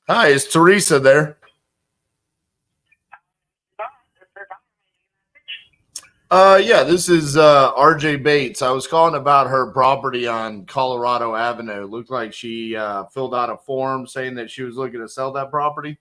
Hi, is Teresa there? Yeah, this is RJ Bates. I was calling about her property on Colorado Avenue. Looked like she filled out a form saying that she was looking to sell that property.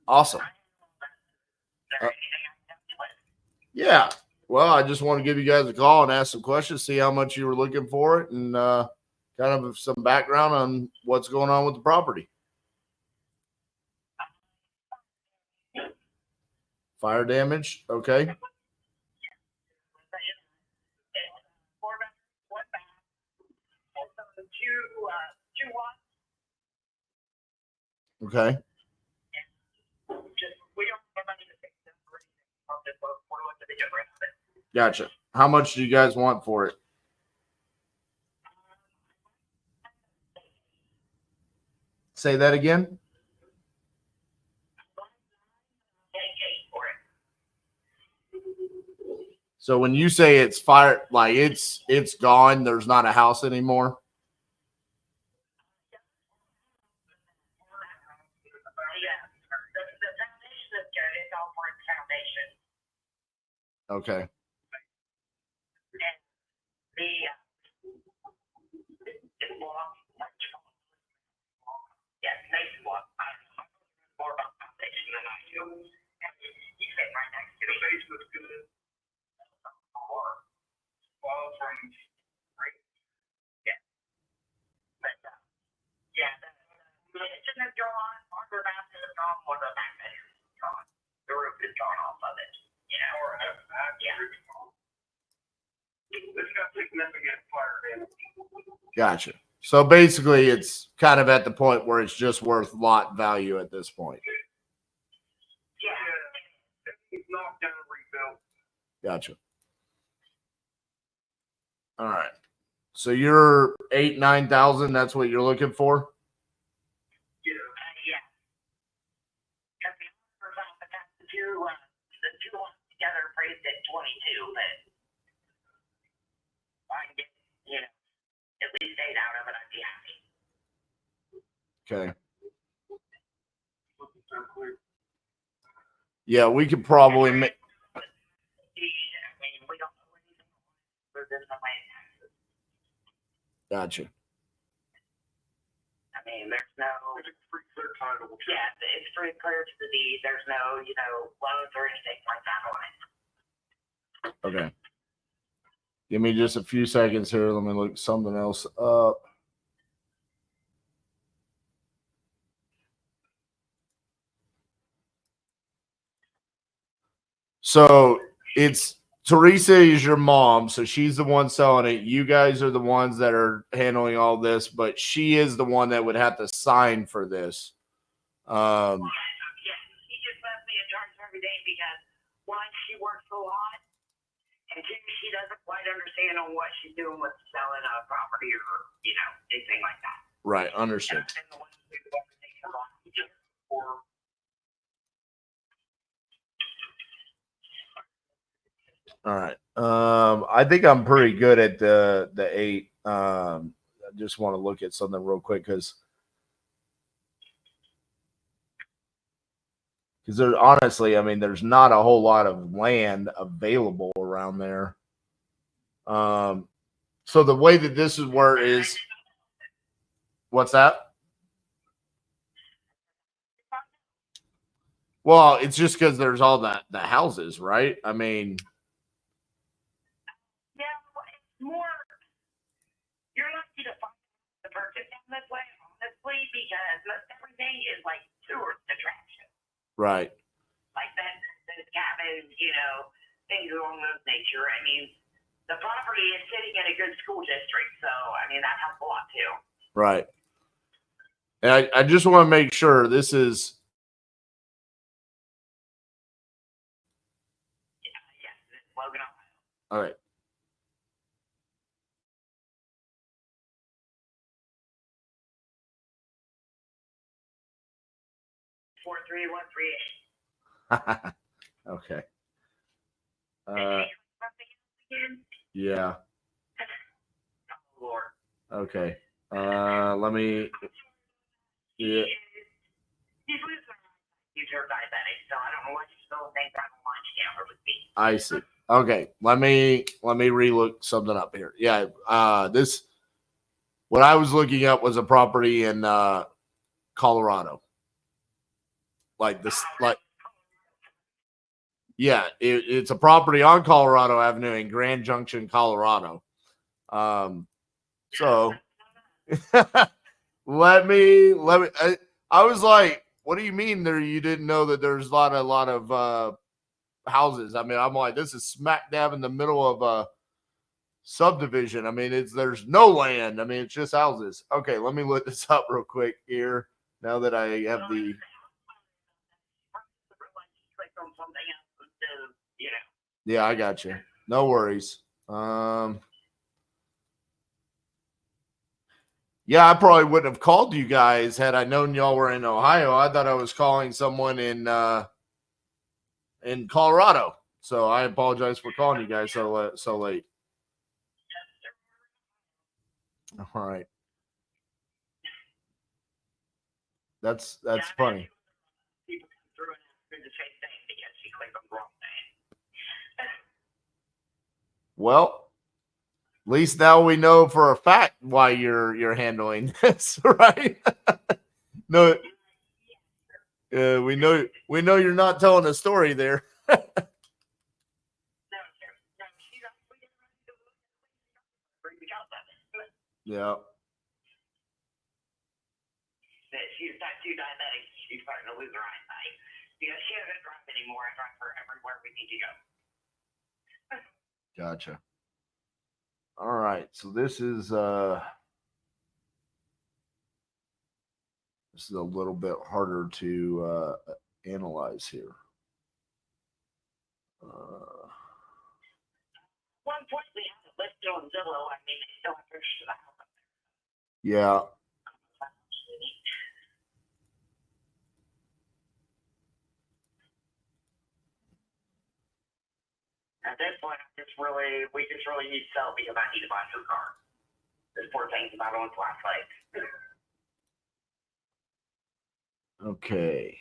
Awesome. Yeah. Well, I just want to give you guys a call and ask some questions, see how much you were looking for it, and kind of some background on what's going on with the property. Fire damage. Okay. Okay. Gotcha. How much do you guys want for it? Say that again. So when you say it's fire, like it's gone, there's not a house anymore. Okay. Gotcha. So basically, it's kind of at the point where it's just worth lot value at this point. Gotcha. All right. So you're 8,000-9,000. That's what you're looking for. Okay. Yeah, we could probably make. Gotcha. There's no. It's free clear title. Yeah, it's free clear to the deed. There's no, loans or anything like that on it. Okay. Give me just a few seconds here. Let me look something else up. So it's Teresa is your mom, so she's the one selling it. You guys are the ones that are handling all this, but she is the one that would have to sign for this. Yes, he just left me in charge every day because one, she works a lot, and two, she doesn't quite understand on what she's doing with selling a property or anything like that. Right, understood. All right. I think I'm pretty good at the 8. I just want to look at something real quick because there honestly, I mean, there's not a whole lot of land available around there. So the way that this is where is what's that? Well, it's just because there's all the houses, right? I mean, yeah, it's more. You're lucky to find the purchase in this way, honestly, because everything is like tourist attraction. Right. Like that, cabins, things along those nature. I mean, the property is sitting in a good school district, so I mean that helps a lot too. Right. And I just want to make sure this is. Yes, it's Logan, Ohio. All right. Four three one three eight. Okay. Again? Yeah. Oh, Lord. Okay. Let me. Yeah, He's her diabetic, so I don't know what you still think that lunch counter would be. I see. Okay, let me relook something up here. Yeah, this what I was looking up was a property in Colorado. Like this, like yeah, it's a property on Colorado Avenue in Grand Junction, Colorado. So let me. I was like, what do you mean there? You didn't know that there's a lot of houses. I mean, I'm like, this is smack dab in the middle of a subdivision. I mean, there's no land. I mean, it's just houses. Okay, let me look this up real quick here. Now that I have the yeah, I got you. No worries. Yeah, I probably wouldn't have called you guys had I known y'all were in Ohio. I thought I was calling someone in Colorado. So I apologize for calling you guys so late. All right. That's funny. Well, at least now we know for a fact why you're handling this, right? No, we know you're not telling a story there. Yeah. She's not too diabetic. She's starting to lose her eyesight. Because she doesn't drive anymore. I drive her everywhere we need to go. Gotcha. All right. So this is a little bit harder to analyze here. One point we have it listed on Zillow. I mean, they still have pictures of the house. Yeah. At this point, we just really need to sell because I need to buy a new car. This poor thing's about on its last legs. Okay.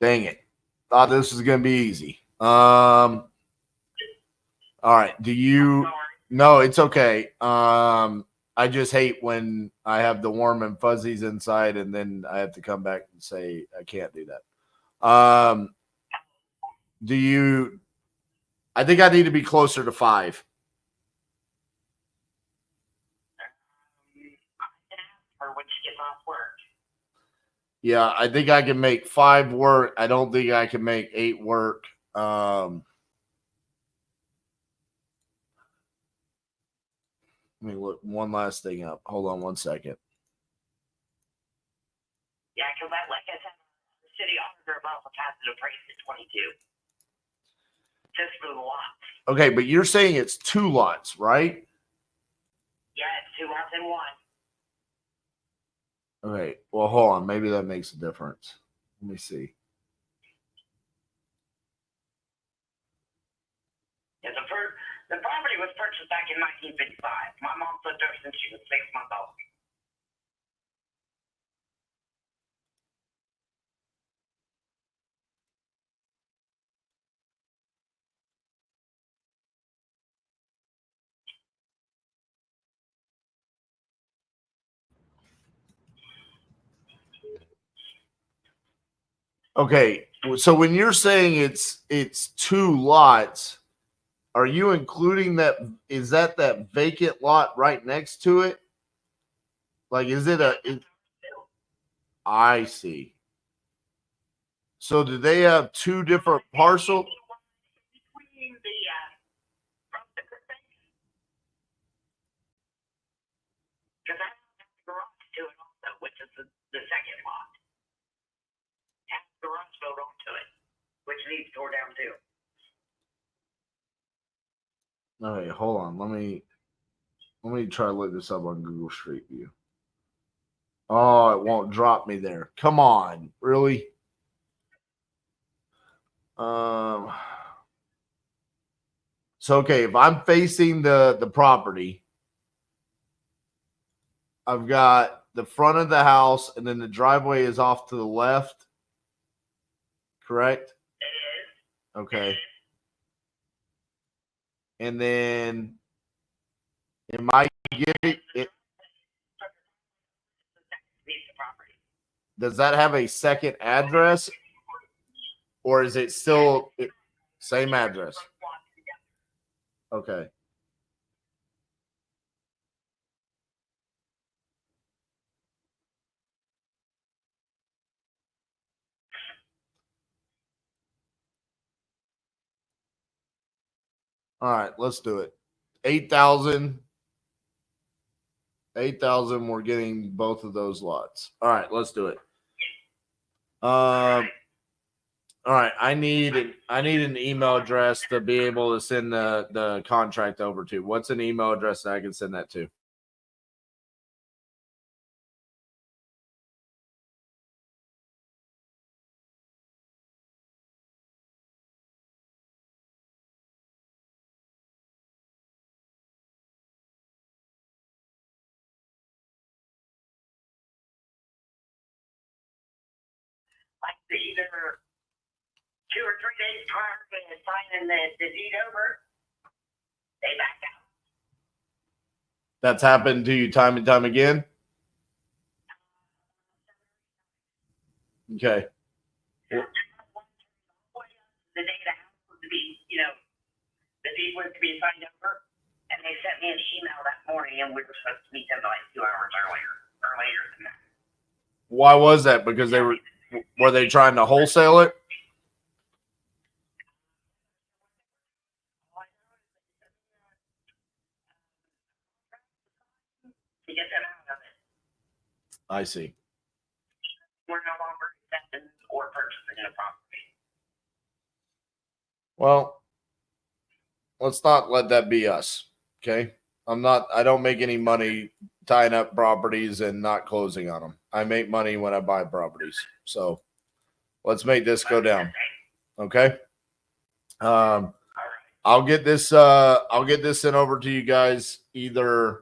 Dang it. Thought this was gonna be easy. All right. Do you no, it's okay. I just hate when I have the warm and fuzzies inside and then I have to come back and say I can't do that. Do you I think I need to be closer to 5. Or when she gets off work. Yeah, I think I can make 5 work. I don't think I can make 8 work. Let me look one last thing up. Hold on one second. Yeah, because like I said, the city auditor also has it appraised at 22. Just for the lots. Okay, but you're saying it's 2 lots, right? Yeah, it's 2 lots in one. Okay, well, hold on. Maybe that makes a difference. Let me see. Yeah, the property was purchased back in 1955. My mom lived there since she was 6 months old. Okay, so when you're saying it's 2 lots, are you including that? Is that vacant lot right next to it? Like, is it I see. So do they have 2 different parcels? Between from the because I have the garage to it also, which is the second lot. Has the garage built onto it, which needs tore down too. Okay, hold on. Let me Let me try to look this up on Google Street View. Oh, it won't drop me there. Come on, really? So okay, if I'm facing the property, I've got the front of the house, and then the driveway is off to the left. Correct? It is. Okay. And then, am I getting it? Does that have a second address, or is it still same address? Okay. All right, let's do it. 8,000. 8,000. We're getting both of those lots. All right, let's do it. All right, I need an email address to be able to send the contract over to. What's an email address that I can send that to? Like either 2 or 3 days prior to signing the deed over, they back out. That's happened to you time and time again? Okay. The day the house was to be, the deed was to be signed over, and they sent me an email that morning, and we were supposed to meet them like 2 hours earlier, or later than that. Why was that? Because were they trying to wholesale it? To get them out of it. I see. We're no longer accepting or purchasing the property. Well, let's not let that be us. Okay. I don't make any money tying up properties and not closing on them. I make money when I buy properties. So let's make this go down. Okay. I'll get this sent over to you guys either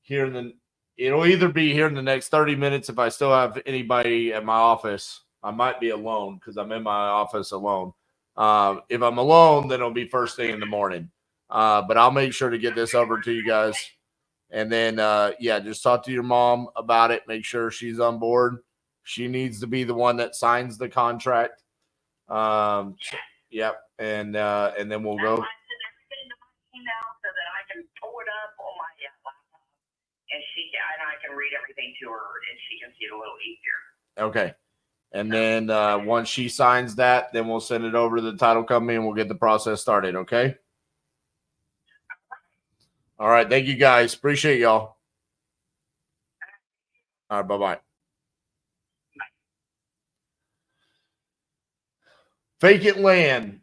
here it'll either be here in the next 30 minutes if I still have anybody at my office. I might be alone because I'm in my office alone. If I'm alone, then it'll be first thing in the morning. But I'll make sure to get this over to you guys. And then, just talk to your mom about it. Make sure she's on board. She needs to be the one that signs the contract. Yep. And then we'll go. I send everything to my email so that I can pull it up on my laptop, and I can read everything to her, and she can see it a little easier. Okay. And then once she signs that, then we'll send it over to the title company and we'll get the process started. Okay. All right. Thank you guys. Appreciate y'all. All right. Bye-bye. Vacant land.